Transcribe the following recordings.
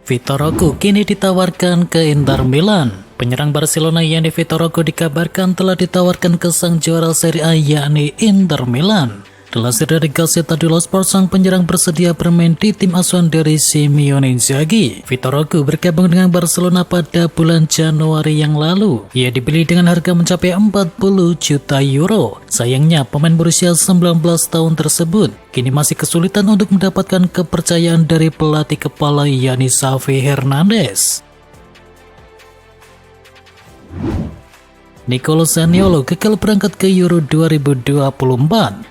Vitor Roque kini ditawarkan ke Inter Milan. Penyerang Barcelona yakni Vitor Roque dikabarkan telah ditawarkan ke sang juara Serie A yakni Inter Milan. Dilansir dari Gazzetta dello Sport, sang penyerang bersedia bermain di tim asuhan dari Simone Inzaghi. Vitor Roque bergabung dengan Barcelona pada bulan Januari yang lalu. Ia dibeli dengan harga mencapai 40 juta euro. Sayangnya, pemain berusia 19 tahun tersebut kini masih kesulitan untuk mendapatkan kepercayaan dari pelatih kepala yakni Xavi Hernandez. Nicolo Zaniolo gagal berangkat ke Euro 2024.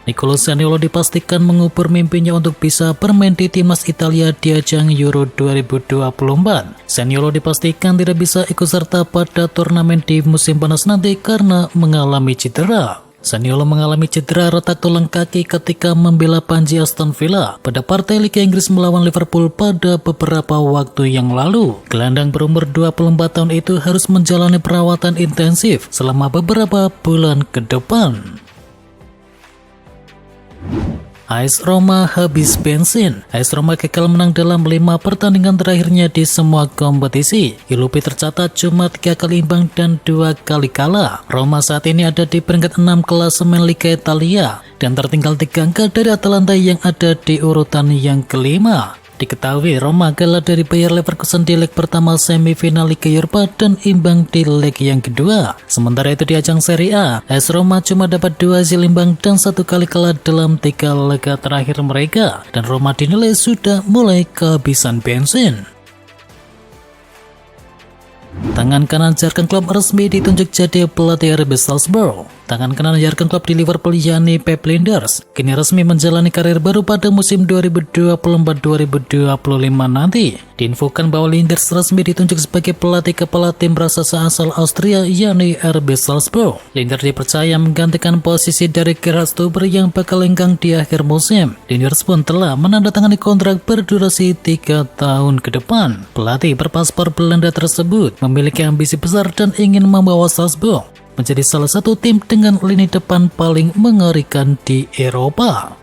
Nicolo Zaniolo dipastikan mengubur mimpinya untuk bisa bermain di timnas Italia di ajang Euro 2024. Zaniolo dipastikan tidak bisa ikut serta pada turnamen di musim panas nanti karena mengalami cedera. Zaniolo mengalami cedera retak tulang kaki ketika membela Panji Aston Villa pada partai Liga Inggris melawan Liverpool pada beberapa waktu yang lalu. Gelandang berumur 24 tahun itu harus menjalani perawatan intensif selama beberapa bulan ke depan. AS Roma habis bensin. AS Roma gagal menang dalam 5 pertandingan terakhirnya di semua kompetisi. Ilupi tercatat cuma 3 kali imbang dan 2 kali kalah. Roma saat ini ada di peringkat 6 klasemen Liga Italia dan tertinggal 3 angka dari Atalanta yang ada di urutan yang kelima. Diketahui Roma kalah dari Bayer Leverkusen di leg pertama semifinal Liga Eropa dan imbang di leg yang kedua. Sementara itu di ajang Serie A, AS Roma cuma dapat 2 hasil imbang dan 1 kali kalah dalam 3 laga terakhir mereka. Dan Roma dinilai sudah mulai kehabisan bensin. Tangan kanan Jurgen Klopp resmi ditunjuk jadi pelatih RB Salzburg. Tangan kanan Jurgen Klopp di Liverpool yakni Pep Linders kini resmi menjalani karir baru pada musim 2024-2025 nanti. Diinfokan bahwa Linders resmi ditunjuk sebagai pelatih kepala tim raksasa asal Austria yakni RB Salzburg. Linders dipercaya menggantikan posisi dari Gerhard Stuber yang bakal lenggang di akhir musim. Linders pun telah menandatangani kontrak berdurasi 3 tahun ke depan. Pelatih berpaspor Belanda tersebut memiliki ambisi besar dan ingin membawa Salzburg menjadi salah satu tim dengan lini depan paling mengerikan di Eropa.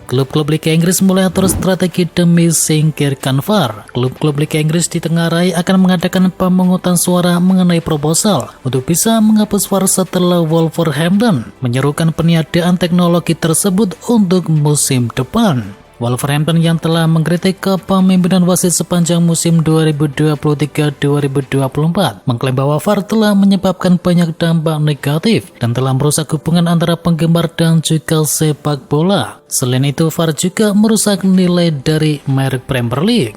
Klub-klub Liga Inggris mulai atur strategi demi singkirkan VAR. Klub-klub Liga Inggris ditengarai akan mengadakan pemungutan suara mengenai proposal untuk bisa menghapus VAR setelah Wolverhampton menyerukan peniadaan teknologi tersebut untuk musim depan. Wolverhampton yang telah mengkritik kepemimpinan wasit sepanjang musim 2023-2024 mengklaim bahwa VAR telah menyebabkan banyak dampak negatif dan telah merusak hubungan antara penggemar dan juga sepak bola. Selain itu, VAR juga merusak nilai dari merek Premier League.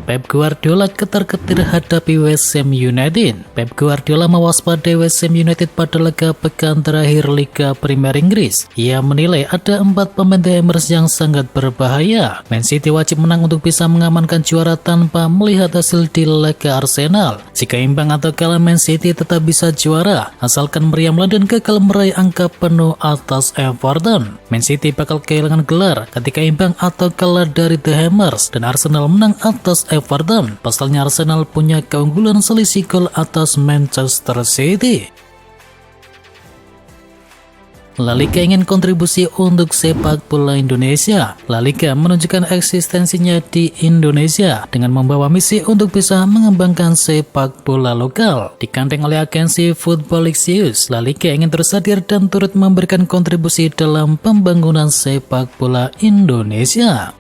Pep Guardiola ketar-ketir hadapi West Ham United. Pep Guardiola mewaspadai West Ham United pada laga pekan terakhir Liga Premier Inggris. Ia menilai ada 4 pemain The Hammers yang sangat berbahaya. Man City wajib menang untuk bisa mengamankan juara tanpa melihat hasil di laga Arsenal. Jika imbang atau kalah, Man City tetap bisa juara asalkan meriam London gagal meraih angka penuh atas Everton. Man City bakal kehilangan gelar ketika imbang atau kalah dari The Hammers dan Arsenal menang atas Everton. Pasalnya Arsenal punya keunggulan selisih gol atas Manchester City. La Liga ingin kontribusi untuk sepak bola Indonesia. La Liga menunjukkan eksistensinya di Indonesia dengan membawa misi untuk bisa mengembangkan sepak bola lokal. Digandeng oleh agensi Football Leagues, La Liga ingin terus hadir dan turut memberikan kontribusi dalam pembangunan sepak bola Indonesia.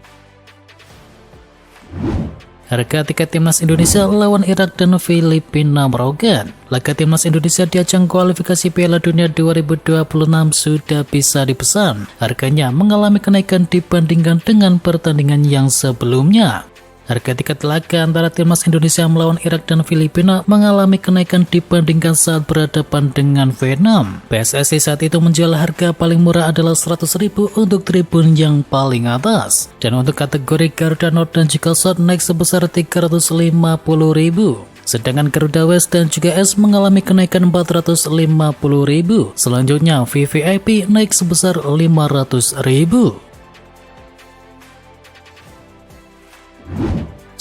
Harga tiket timnas Indonesia lawan Irak dan Filipina meroket. Laga timnas Indonesia di ajang kualifikasi Piala Dunia 2026 sudah bisa dipesan. Harganya mengalami kenaikan dibandingkan dengan pertandingan yang sebelumnya. Harga tiket laga antara timnas Indonesia melawan Irak dan Filipina mengalami kenaikan dibandingkan saat berhadapan dengan Vietnam. PSSI saat itu menjual harga paling murah adalah 100.000 untuk tribun yang paling atas. Dan untuk kategori Garuda North dan juga South naik sebesar 350.000. Sedangkan Garuda West dan juga S mengalami kenaikan 450.000. Selanjutnya VVIP naik sebesar 500.000.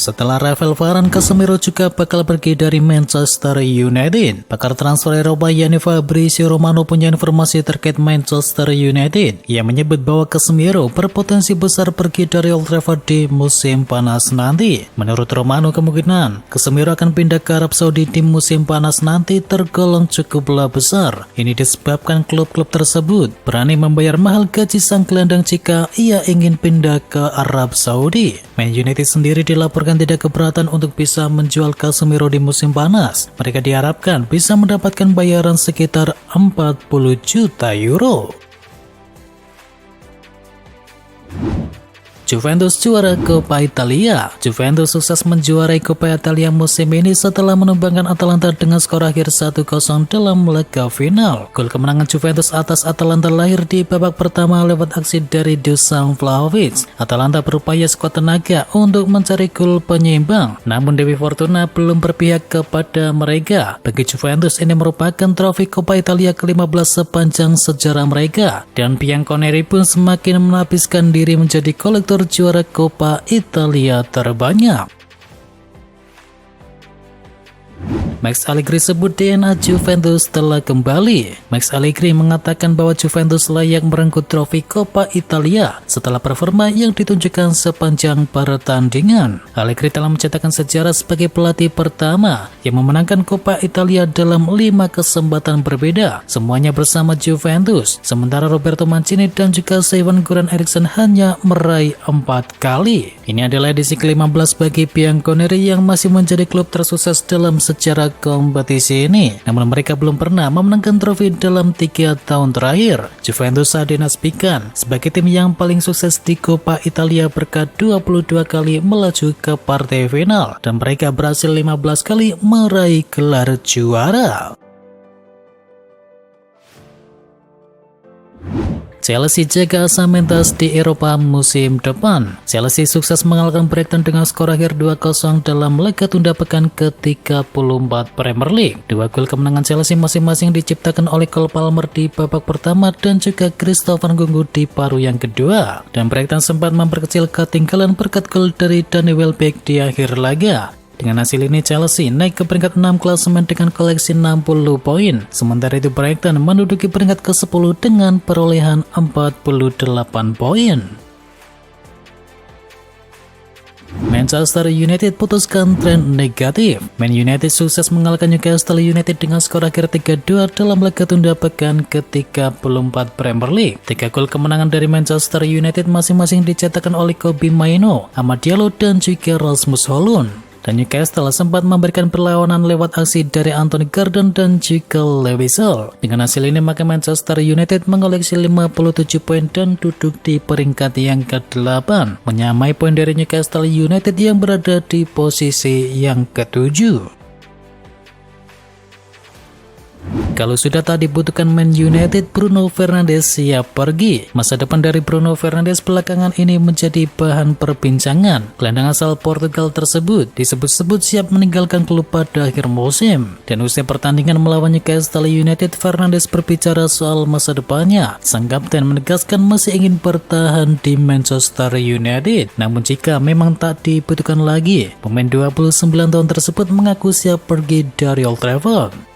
Setelah Rafael Varane, Casemiro juga bakal pergi dari Manchester United. Pakar transfer Eropa yakni Fabrizio Romano punya informasi terkait Manchester United. Ia menyebut bahwa Casemiro berpotensi besar pergi dari Old Trafford di musim panas nanti. Menurut Romano, kemungkinan Casemiro akan pindah ke Arab Saudi di musim panas nanti tergolong cukuplah besar. Ini disebabkan klub-klub tersebut berani membayar mahal gaji sang gelandang jika ia ingin pindah ke Arab Saudi. Man United sendiri dilaporkan tidak keberatan untuk bisa menjual Casemiro di musim panas. Mereka diharapkan bisa mendapatkan bayaran sekitar 40 juta euro. Juventus juara Coppa Italia. Juventus sukses menjuarai Coppa Italia musim ini setelah menumbangkan Atalanta dengan skor akhir 1-0 dalam laga final. Gol kemenangan Juventus atas Atalanta lahir di babak pertama lewat aksi dari Dusan Vlahovic. Atalanta berupaya sekuat tenaga untuk mencari gol penyeimbang, namun Dewi Fortuna belum berpihak kepada mereka. Bagi Juventus, ini merupakan trofi Coppa Italia ke-15 sepanjang sejarah mereka, dan Bianconeri pun semakin menapis diri menjadi kolektor juara Coppa Italia terbanyak. Max Allegri sebut DNA Juventus telah kembali. Max Allegri mengatakan bahwa Juventus layak merengkuh trofi Coppa Italia setelah performa yang ditunjukkan sepanjang pertandingan. Allegri telah mencetakkan sejarah sebagai pelatih pertama yang memenangkan Coppa Italia dalam 5 kesempatan berbeda, semuanya bersama Juventus. Sementara Roberto Mancini dan juga Sven-Göran Eriksson hanya meraih 4 kali. Ini adalah edisi ke-15 bagi Bianconeri yang masih menjadi klub tersukses dalam sejarah kompetisi ini, namun mereka belum pernah memenangkan trofi dalam 3 tahun terakhir. Juventus saat dinasbikan sebagai tim yang paling sukses di Coppa Italia berkat 22 kali melaju ke partai final, dan mereka berhasil 15 kali meraih gelar juara. Chelsea jaga asa mentas di Eropa musim depan. Chelsea sukses mengalahkan Brighton dengan skor akhir 2-0 dalam laga tunda pekan ke-34 Premier League. 2 gol kemenangan Chelsea masing-masing diciptakan oleh Cole Palmer di babak pertama dan juga Christopher Nkunku di paruh yang kedua. Dan Brighton sempat memperkecil ketinggalan berkat gol dari Danny Welbeck di akhir laga. Dengan hasil ini Chelsea naik ke peringkat 6 klasemen dengan koleksi 60 poin. Sementara itu Brighton menduduki peringkat ke-10 dengan perolehan 48 poin. Manchester United putuskan tren negatif. Man United sukses mengalahkan Newcastle United dengan skor akhir 3-2 dalam laga tunda pekan ke-34 Premier League. 3 gol kemenangan dari Manchester United masing-masing dicetakkan oleh Kobbie Mainoo, Amad Diallo dan juga Rasmus Højlund. Dan Newcastle sempat memberikan perlawanan lewat aksi dari Anthony Gordon dan juga Lewis Hall. Dengan hasil ini maka Manchester United mengoleksi 57 poin dan duduk di peringkat yang ke-8, menyamai poin dari Newcastle United yang berada di posisi yang ke-7. Kalau sudah tak dibutuhkan Man United, Bruno Fernandes siap pergi. Masa depan dari Bruno Fernandes belakangan ini menjadi bahan perbincangan. Gelandang asal Portugal tersebut disebut-sebut siap meninggalkan klub pada akhir musim. Dan usai pertandingan melawan Newcastle United, Fernandes berbicara soal masa depannya. Sang kapten menegaskan masih ingin bertahan di Manchester United. Namun jika memang tak dibutuhkan lagi, pemain 29 tahun tersebut mengaku siap pergi dari Old Trafford.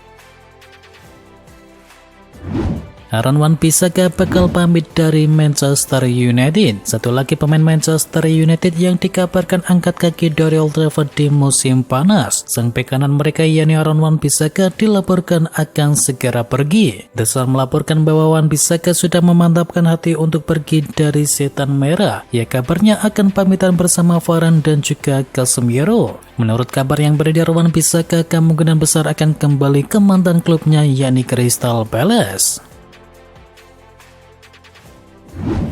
Aaron Wan-Bissaka bakal pamit dari Manchester United. Satu lagi pemain Manchester United yang dikabarkan angkat kaki dari Old Trafford di musim panas. Sang bek kanan mereka yakni Aaron Wan-Bissaka dilaporkan akan segera pergi. The Sun melaporkan bahwa Wan-Bissaka sudah memantapkan hati untuk pergi dari Setan Merah. Ya, kabarnya akan pamitan bersama Varane dan juga Casemiro. Menurut kabar yang beredar, Wan-Bissaka kemungkinan besar akan kembali ke mantan klubnya yakni Crystal Palace.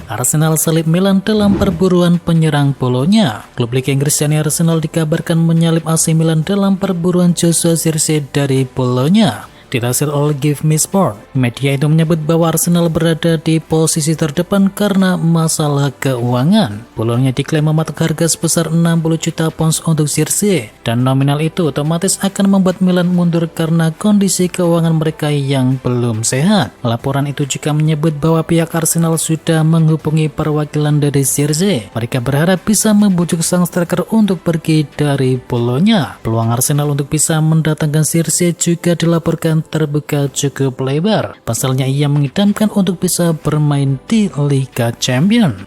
Arsenal salib Milan dalam perburuan penyerang Polonia. Klub Liga Inggris yakni Arsenal dikabarkan menyalip AC Milan dalam perburuan Joshua Zirkzee dari Polonia. Dilansir oleh Give Me Sport, media itu menyebut bahwa Arsenal berada di posisi terdepan karena masalah keuangan. Bolonya diklaim mematok harga sebesar 60 juta pounds untuk Zirkzee, dan nominal itu otomatis akan membuat Milan mundur karena kondisi keuangan mereka yang belum sehat. Laporan itu juga menyebut bahwa pihak Arsenal sudah menghubungi perwakilan dari Zirkzee. Mereka berharap bisa membujuk sang striker untuk pergi dari Bolonya. Peluang Arsenal untuk bisa mendatangkan Zirkzee juga dilaporkan terbuka cukup lebar. Pasalnya ia mengidamkan untuk bisa bermain di Liga Champions.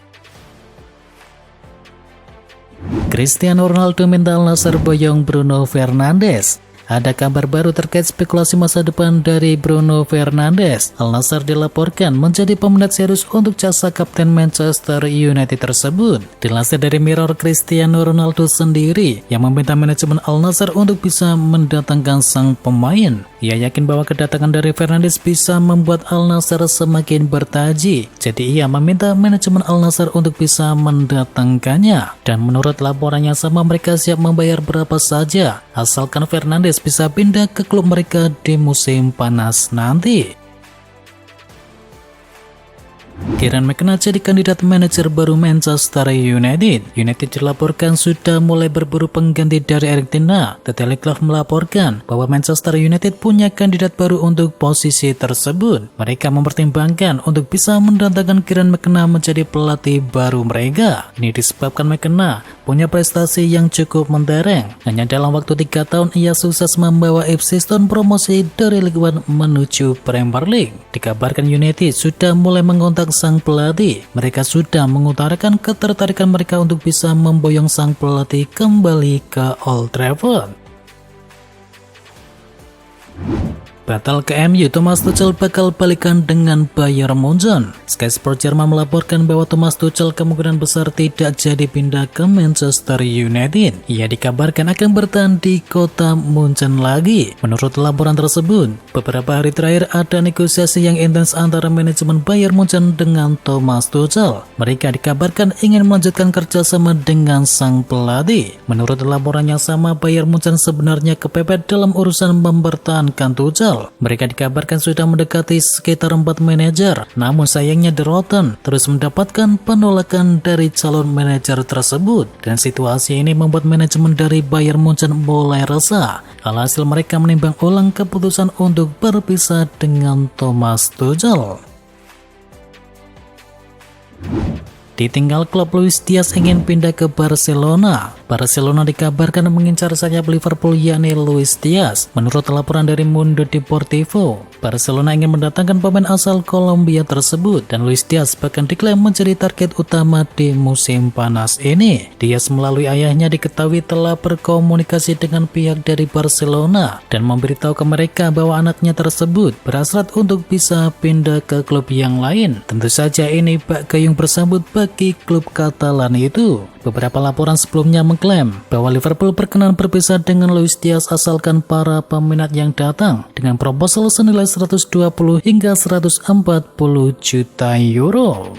Cristiano Ronaldo minta Al Nassr boyong Bruno Fernandes. Ada kabar baru terkait spekulasi masa depan dari Bruno Fernandes. Al Nassr dilaporkan menjadi peminat serius untuk jasa kapten Manchester United tersebut. Dilansir dari Mirror, Cristiano Ronaldo sendiri yang meminta manajemen Al Nassr untuk bisa mendatangkan sang pemain. Ia yakin bahwa kedatangan dari Fernandes bisa membuat Al Nassr semakin bertaji. Jadi ia meminta manajemen Al Nassr untuk bisa mendatangkannya. Dan menurut laporan yang sama, mereka siap membayar berapa saja asalkan Fernandes bisa pindah ke klub mereka di musim panas nanti. Kieran McKenna jadi kandidat manajer baru Manchester United. United dilaporkan sudah mulai berburu pengganti dari Erik ten Hag. The Telegraph melaporkan bahwa Manchester United punya kandidat baru untuk posisi tersebut. Mereka mempertimbangkan untuk bisa mendatangkan Kieran McKenna menjadi pelatih baru mereka. Ini disebabkan McKenna punya prestasi yang cukup mentereng. Hanya dalam waktu 3 tahun ia sukses membawa FC Stone promosi dari Ligue 1 menuju Premier League. Dikabarkan United sudah mulai mengontak sang pelatih. Mereka sudah mengutarakan ketertarikan mereka untuk bisa memboyong sang pelatih kembali ke Old Trafford. Batal ke MU, Thomas Tuchel bakal balikan dengan Bayern Munchen. Sky Sport Jerman melaporkan bahwa Thomas Tuchel kemungkinan besar tidak jadi pindah ke Manchester United. Ia dikabarkan akan bertahan di kota Munchen lagi. Menurut laporan tersebut, beberapa hari terakhir ada negosiasi yang intens antara manajemen Bayern Munchen dengan Thomas Tuchel. Mereka dikabarkan ingin melanjutkan kerjasama dengan sang pelatih. Menurut laporan yang sama, Bayern Munchen sebenarnya kepepet dalam urusan mempertahankan Tuchel. Mereka dikabarkan sudah mendekati sekitar 4 manajer, namun sayangnya The Rotten terus mendapatkan penolakan dari calon manajer tersebut, dan situasi ini membuat manajemen dari Bayern Munchen mulai resah. Alhasil mereka menimbang ulang keputusan untuk berpisah dengan Thomas Tuchel. Ditinggal klub, Luis Diaz ingin pindah ke Barcelona. Barcelona dikabarkan mengincar sayap Liverpool yakni Luis Diaz. Menurut laporan dari Mundo Deportivo, Barcelona ingin mendatangkan pemain asal Kolombia tersebut, dan Luis Diaz bahkan diklaim menjadi target utama di musim panas ini. Diaz melalui ayahnya diketahui telah berkomunikasi dengan pihak dari Barcelona dan memberitahu ke mereka bahwa anaknya tersebut berhasrat untuk bisa pindah ke klub yang lain. Tentu saja ini bak gayung bersambut bagi klub Katalan itu. Beberapa laporan sebelumnya mengklaim bahwa Liverpool berkenan berpisah dengan Luis Diaz asalkan para peminat yang datang dengan proposal senilai 120 hingga 140 juta euro.